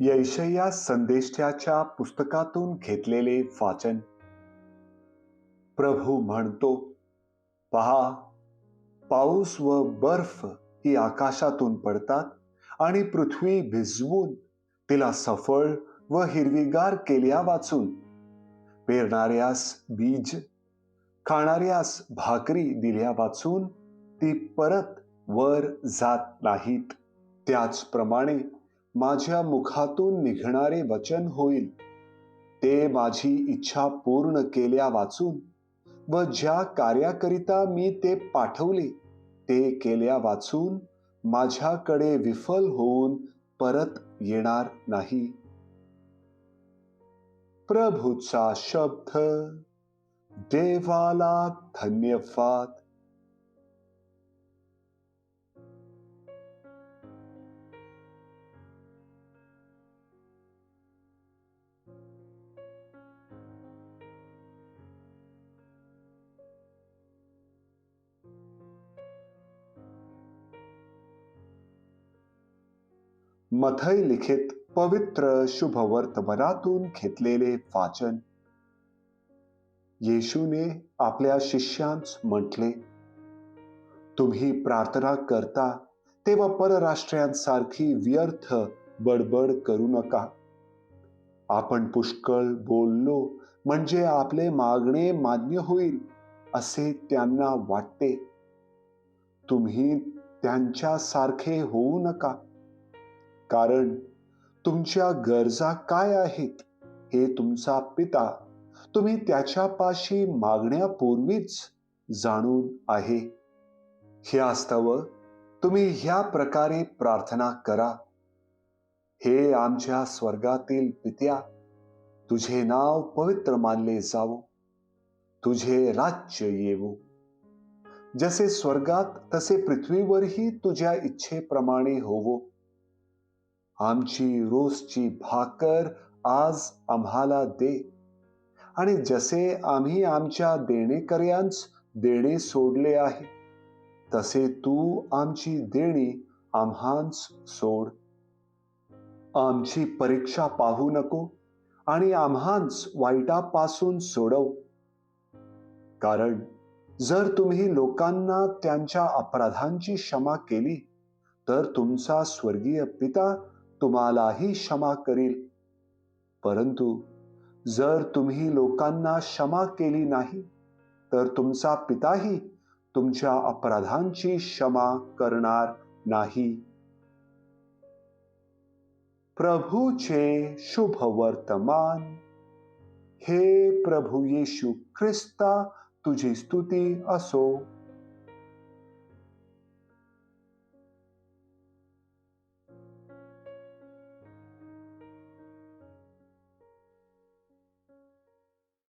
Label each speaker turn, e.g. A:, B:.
A: यशाया संदेशाच्या पुस्तकातून घेतलेले वाचन. प्रभू म्हणतो, पहा, पाऊस व बर्फ ही आकाशातून पडतात आणि पृथ्वी भिजवून तिला सफळ व हिरवीगार केल्या वाचून पेरणाऱ्यास बीज, खाणाऱ्यास भाकरी दिल्या वाचून ती परत वर जात नाहीत. त्याचप्रमाणे माझ्या मुखातून निघणारे वचन होईल, ते माझी इच्छा पूर्ण केल्या वाचून व ज्या कार्याकरिता मी ते पाठवले ते केल्या वाचून माझ्याकडे विफल होऊन परत येणार नाही. प्रभूचा शब्द. देवाला धन्यवाद. मथई लिखित पवित्र शुभवर्तमानातून घेतलेले वाचन. येशूने आपल्या शिष्यांस म्हटले, तुम्ही प्रार्थना करता तेव्हा परराष्ट्रीयांसारखी व्यर्थ बडबड करू नका. आपण पुष्कळ बोललो म्हणजे आपले मागणे मान्य होईल असे त्यांना वाटते. तुम्ही त्यांच्यासारखे होऊ नका, कारण तुमच्या गरजा काय आहेत हे तुमचा पिता तुम्ही त्याच्यापाशी मागण्यापूर्वीच जाणून आहे. ह्यास्तव तुम्ही ह्या प्रकारे प्रार्थना करा. हे आमच्या स्वर्गातील पित्या, तुझे नाव पवित्र मानले जावो, तुझे राज्य येवो. जसे स्वर्गात तसे पृथ्वीवरही तुझ्या इच्छेप्रमाणे होवो. आमची रोजची भाकर आज आम्हाला दे, आणि जसे आम्ही आमच्या देणेकऱ्यांस देणे सोडले आहे, तसे तू आमची देणी आम्हांस सोड. आमची परीक्षा पाहू नको आणि आम्हांस वाईटापासून सोडव. कारण जर तुम्ही लोकांना त्यांच्या अपराधांची क्षमा केली, तर तुमचा स्वर्गीय पिता तुम्हालाही क्षमा करील. परंतु जर तुम्ही लोकांना क्षमा केली नाही, तर तुमचा पिताही तुमच्या अपराधांची क्षमा करणार नाही. प्रभूचे शुभ वर्तमान. हे प्रभू येशू ख्रिस्ता, तुझी स्तुती असो.